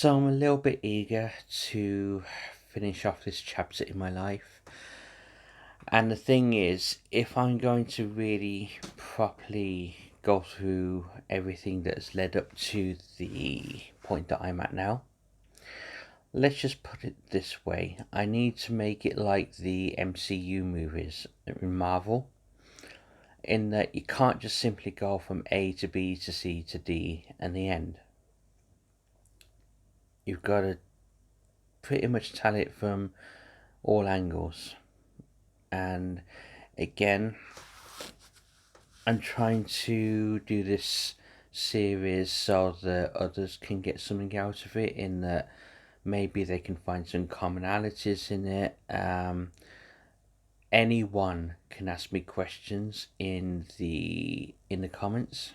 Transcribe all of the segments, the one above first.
So I'm a little bit eager to finish off this chapter in my life. And the thing is, if I'm going to really properly go through everything that's led up to the point that I'm at now, let's just put it this way. I need to make it like the MCU movies in Marvel, in that you can't just simply go from A to B to C to D and the end. You've got to pretty much tell it from all angles. And again, I'm trying to do this series so that others can get something out of it, in that maybe they can find some commonalities in it. Anyone can ask me questions in the comments,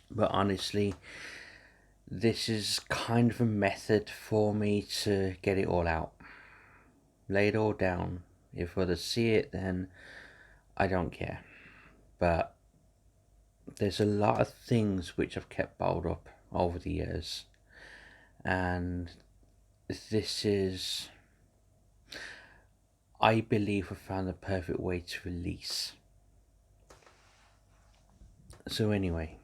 but honestly, this is kind of a method for me to get it all out, lay it all down. If others see it, then I don't care. But there's a lot of things which I've kept bottled up over the years, and this is, I believe, I found the perfect way to release. So anyway,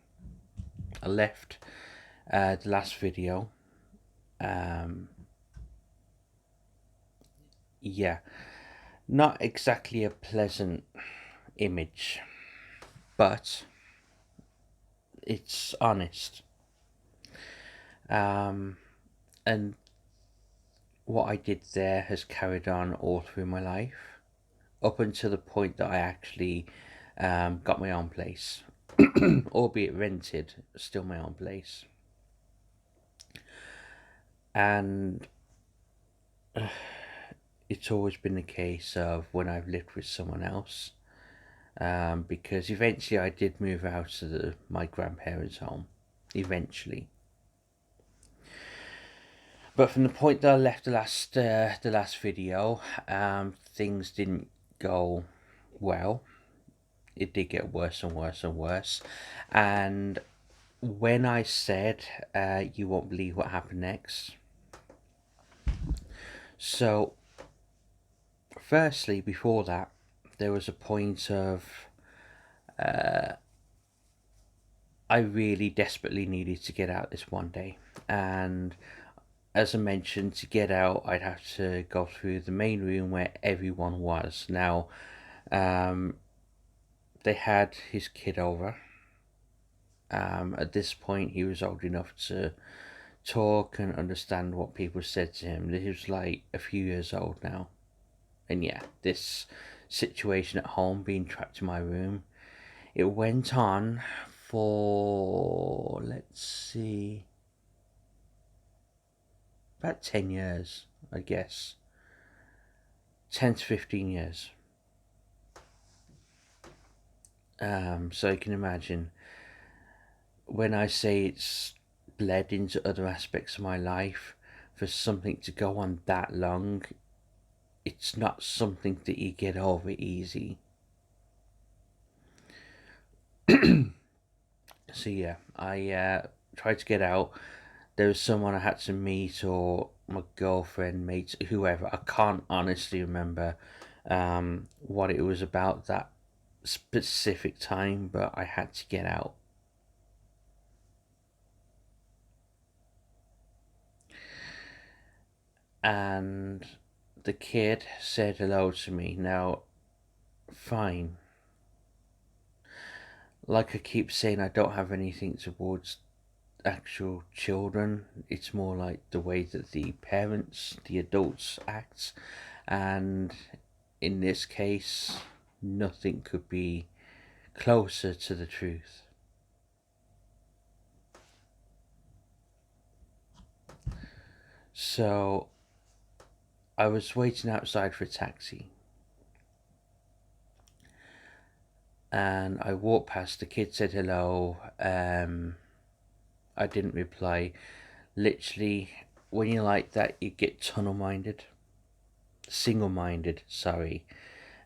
I left the last video. Yeah, not exactly a pleasant image, but it's honest. And what I did there has carried on all through my life, up until the point that I actually got my own place, albeit rented, still my own place. And it's always been the case of when I've lived with someone else, because eventually I did move out to my grandparents' home, eventually. But from the point that I left the last video, things didn't go well. It did get worse and worse and worse. And when I said, you won't believe what happened next. So, firstly, before that, there was a point of I really desperately needed to get out this one day. And as I mentioned, to get out, I'd have to go through the main room where everyone was. Now, they had his kid over. At this point, he was old enough to talk and understand what people said to him. He was like a few years old now. And yeah, this situation at home, being trapped in my room, it went on for, let's see, about 10 years, I guess. 10 to 15 years. So you can imagine, when I say it's bled into other aspects of my life, for something to go on that long, it's not something that you get over easy. So yeah, I tried to get out. There was someone I had to meet, or my girlfriend, mates, whoever. I can't honestly remember what it was about that specific time, but I had to get out. And the kid said hello to me. Now, fine. Like I keep saying, I don't have anything towards actual children. It's more like the way that the parents, the adults, act. And in this case, nothing could be closer to the truth. So I was waiting outside for a taxi, and I walked past. The kid said hello. I didn't reply. Literally, when you're like that, you get tunnel minded, single minded, sorry.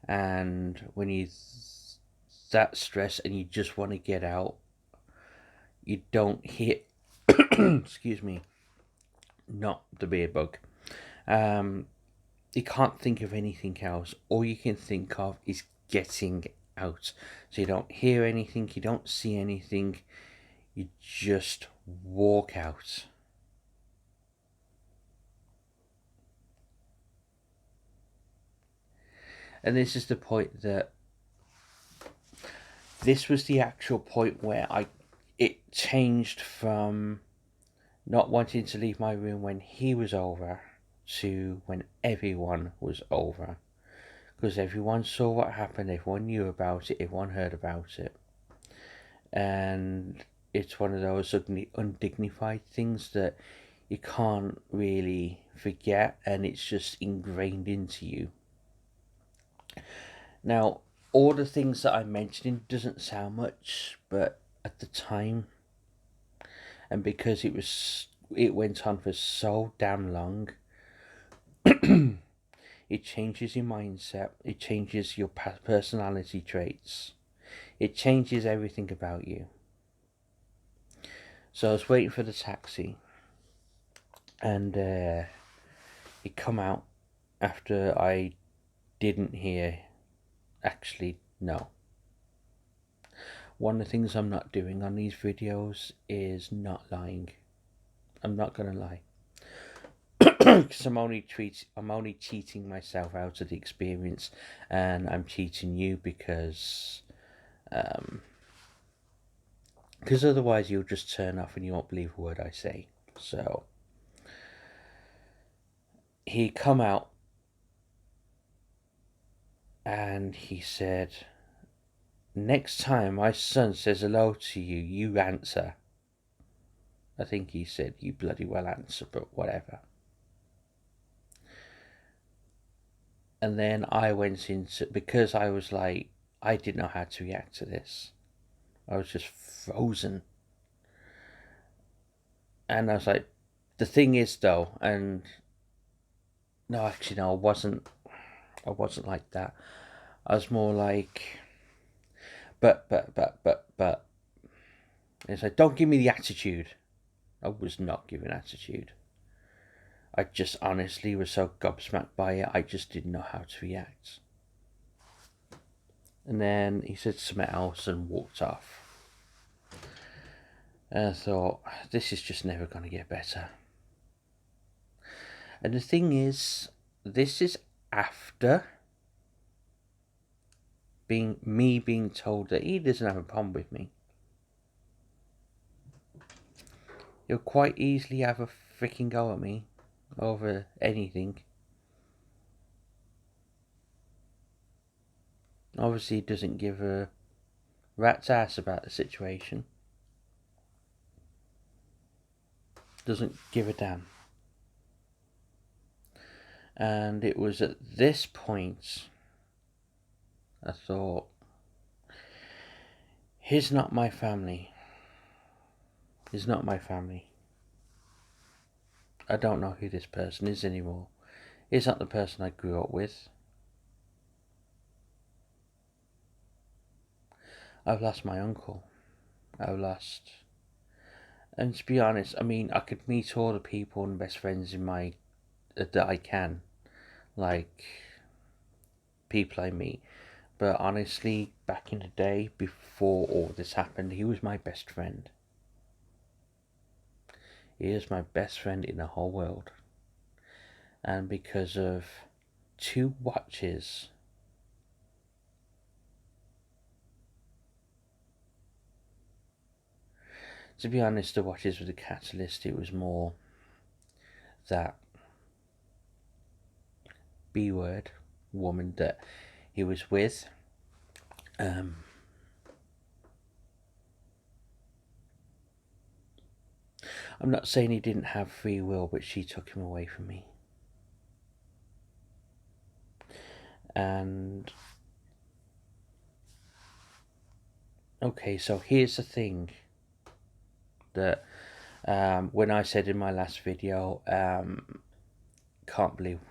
And when you that stressed and you just want to get out, you don't hear excuse me, not the beer bug. You can't think of anything else. All you can think of is getting out. So you don't hear anything, you don't see anything, you just walk out. And this is the point that this was the actual point where it changed from not wanting to leave my room when he was over to when everyone was over, because everyone saw what happened, everyone knew about it, everyone heard about it, and it's one of those undignified things that you can't really forget, and it's just ingrained into you. Now, all the things that I'm mentioning doesn't sound much, but at the time, and because it went on for so damn long, it changes your mindset, it changes your personality traits, it changes everything about you. So I was waiting for the taxi, and it come out after I didn't hear. Actually, no. One of the things I'm not doing on these videos is not lying. I'm not gonna lie, because I'm only cheating myself out of the experience, and I'm cheating you because otherwise you'll just turn off and you won't believe a word I say. So he come out and he said, "Next time my son says hello to you, you answer." I think he said, "You bloody well answer," but whatever. And then I went into, because I was like, I didn't know how to react to this. I was just frozen. And I was like, the thing is though, and no, actually no, I wasn't like that. I was more like, but. And it's like, don't give me the attitude. I was not giving attitude. I just honestly was so gobsmacked by it, I just didn't know how to react. And then he said something else and walked off. And I thought, this is just never going to get better. And the thing is, this is after being told that he doesn't have a problem with me. He'll quite easily have a freaking go at me over anything. Obviously, he doesn't give a rat's ass about the situation. Doesn't give a damn. And it was at this point I thought, he's not my family. He's not my family. I don't know who this person is anymore. He's not the person I grew up with. I've lost my uncle. I've lost... And to be honest, I mean, I could meet all the people and best friends in my... that I can. Like, people I meet. But honestly, back in the day, before all this happened, he was my best friend. He is my best friend in the whole world. And because of 2 watches, to be honest, the watches were the catalyst. It was more that B word woman that he was with. I'm not saying he didn't have free will, but she took him away from me. And okay, so here's the thing that when I said in my last video,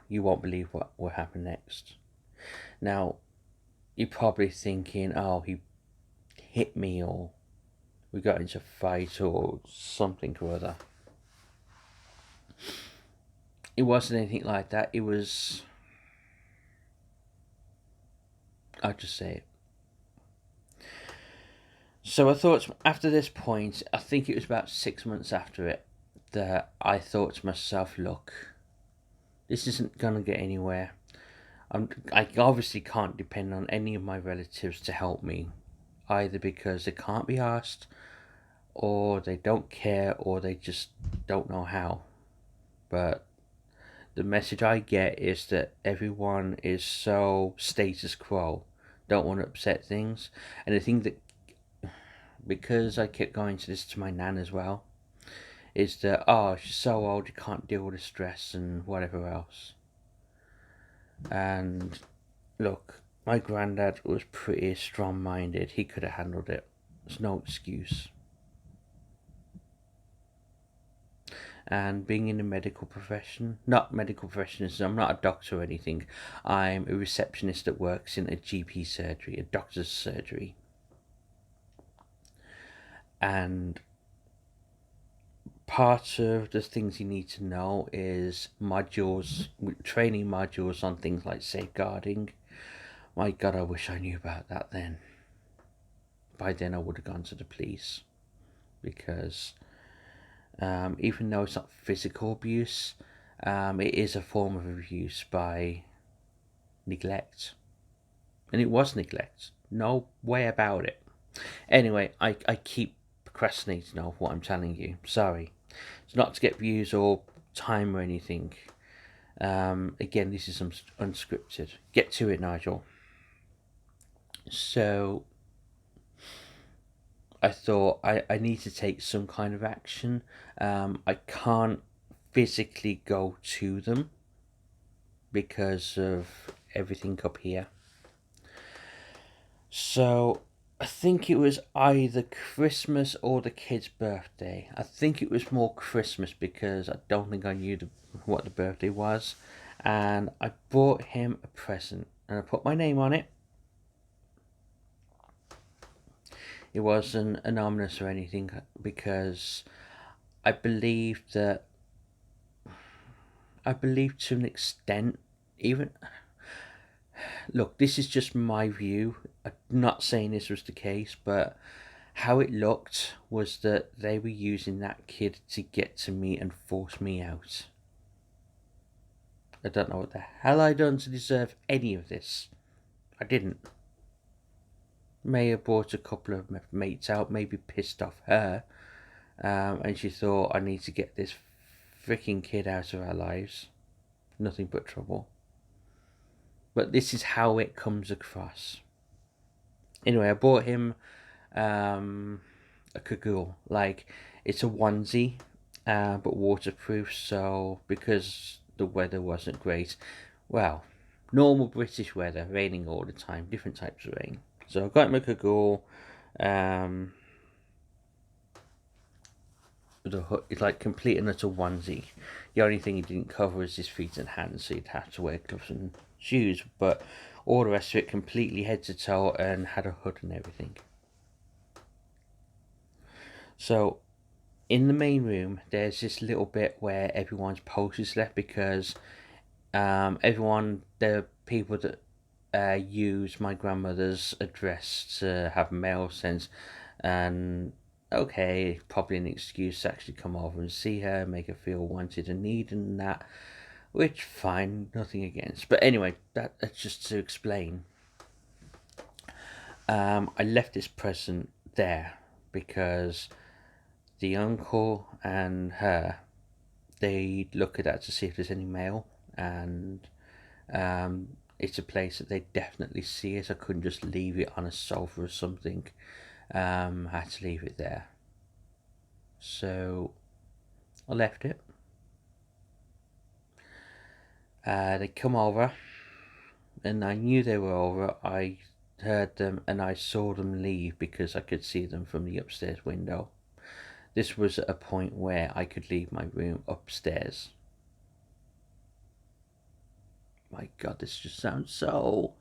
you won't believe what will happen next. Now, you're probably thinking, oh, he hit me, or we got into a fight, or something or other. It wasn't anything like that. It was, I'll just say it. So I thought after this point, I think it was about 6 months after it, that I thought to myself, look, this isn't going to get anywhere. I obviously can't depend on any of my relatives to help me, either because they can't be asked, or they don't care, or they just don't know how. But the message I get is that everyone is so status quo, don't want to upset things. And I think that because I kept going to this to my nan as well, is that, oh, she's so old, you can't deal with the stress and whatever else. And look, my granddad was pretty strong minded, he could have handled it. There's no excuse. And being in the medical profession, not medical profession, I'm not a doctor or anything, I'm a receptionist that works in a GP surgery, a doctor's surgery. And part of the things you need to know is modules, training modules on things like safeguarding. My God, I wish I knew about that then. By then I would have gone to the police, because even though it's not physical abuse, it is a form of abuse by neglect. And it was neglect. No way about it. Anyway, I keep procrastinating on what I'm telling you. Sorry. It's not to get views or time or anything. Again, this is unscripted. Get to it, Nigel. So, I thought I need to take some kind of action. I can't physically go to them because of everything up here. So I think it was either Christmas or the kid's birthday. I think it was more Christmas because I don't think I knew what the birthday was. And I bought him a present and I put my name on it. It wasn't anonymous or anything because I believe to an extent, even, look, this is just my view. I'm not saying this was the case, but how it looked was that they were using that kid to get to me and force me out. I don't know what the hell I done to deserve any of this. I didn't. May have brought a couple of mates out, maybe pissed off her, and she thought I need to get this freaking kid out of our lives. Nothing but trouble. But this is how it comes across. Anyway, I bought him a cagoule. Like, it's a onesie, but waterproof. So because the weather wasn't great, well, normal British weather, raining all the time, different types of rain. So I got him a cagoule. It's like complete and utter onesie. The only thing he didn't cover was his feet and hands, so he'd have to wear gloves and shoes. But all the rest of it completely head to toe and had a hood and everything. So in the main room, there's this little bit where everyone's post is left because the people that use my grandmother's address to have mail sent, and okay, probably an excuse to actually come over and see her, make her feel wanted and needed and that, which fine, nothing against. But anyway, that's just to explain. I left this present there because the uncle and her, they look at that to see if there's any mail, and it's a place that they definitely see it. I couldn't just leave it on a sofa or something. I had to leave it there. So I left it. They come over, and I knew they were over. I heard them and I saw them leave because I could see them from the upstairs window. This was a point where I could leave my room upstairs. My God, this just sounds so...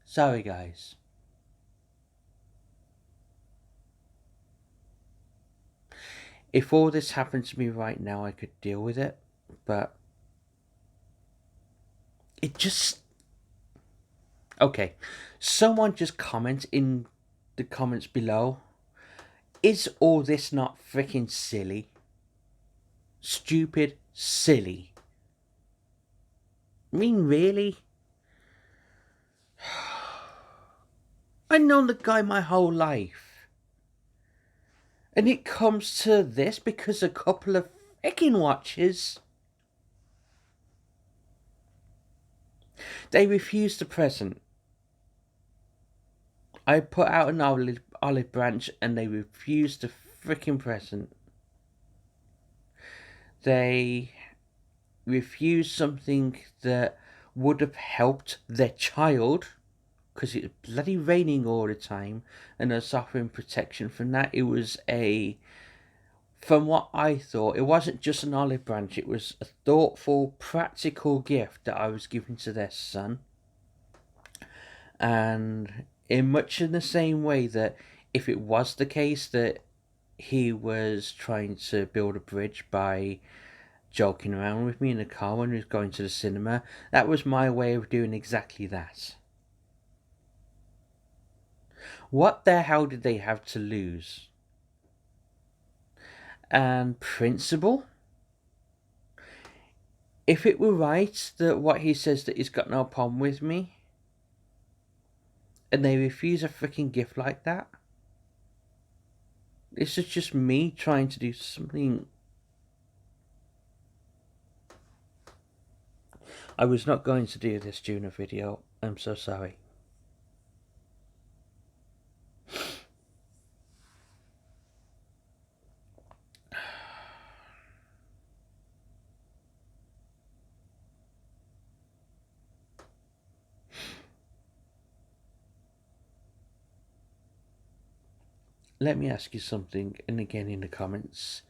Sorry, guys. If all this happened to me right now, I could deal with it, but it just... Okay, someone just comment in the comments below. Is all this not freaking silly? Stupid, silly. I mean, really? I've known the guy my whole life. And it comes to this because a couple of freaking watches. They refused the present. I put out an olive branch and they refused the freaking present. They refused something that would have helped their child, because it was bloody raining all the time and I was offering protection from that. It was from what I thought, it wasn't just an olive branch, it was a thoughtful, practical gift that I was giving to their son. And in much in the same way that if it was the case that he was trying to build a bridge by joking around with me in the car when we was going to the cinema, that was my way of doing exactly that. What the hell did they have to lose? And principle? If it were right that what he says that he's got no problem with me, and they refuse a freaking gift like that, this is just me trying to do something. I was not going to do this during a video. I'm so sorry. Let me ask you something, and again in the comments,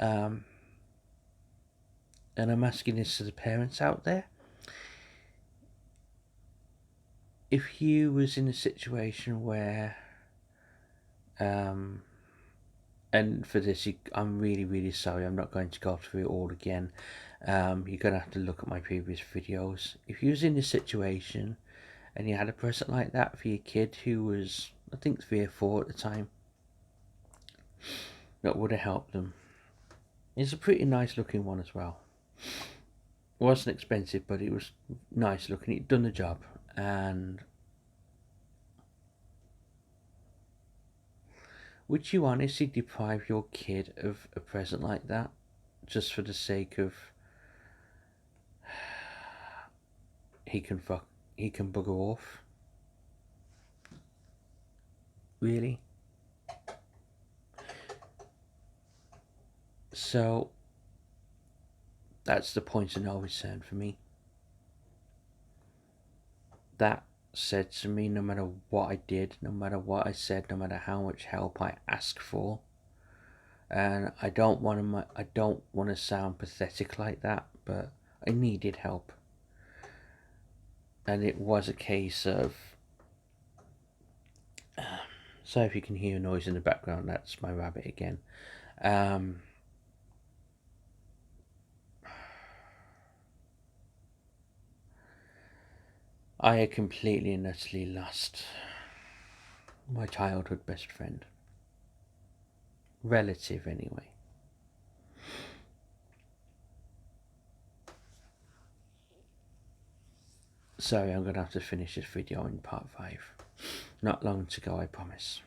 and I'm asking this to the parents out there. If you was in a situation where, and for this, I'm really, really sorry, I'm not going to go through it all again. You're going to have to look at my previous videos. If you was in a situation and you had a present like that for your kid who was, I think, 3 or 4 at the time, that would have helped them. It's a pretty nice looking one as well. It wasn't expensive, but it was nice looking. It done the job. And would you honestly deprive your kid of a present like that just for the sake of he can bugger off? Really? So that's the point of no return for me. That said to me, no matter what I did, no matter what I said, no matter how much help I asked for, and I don't want to sound pathetic like that, but I needed help, and it was a case of. So if you can hear a noise in the background, that's my rabbit again. I had completely and utterly lost my childhood best friend. Relative, anyway. Sorry, I'm going to have to finish this video in part 5. Not long to go, I promise.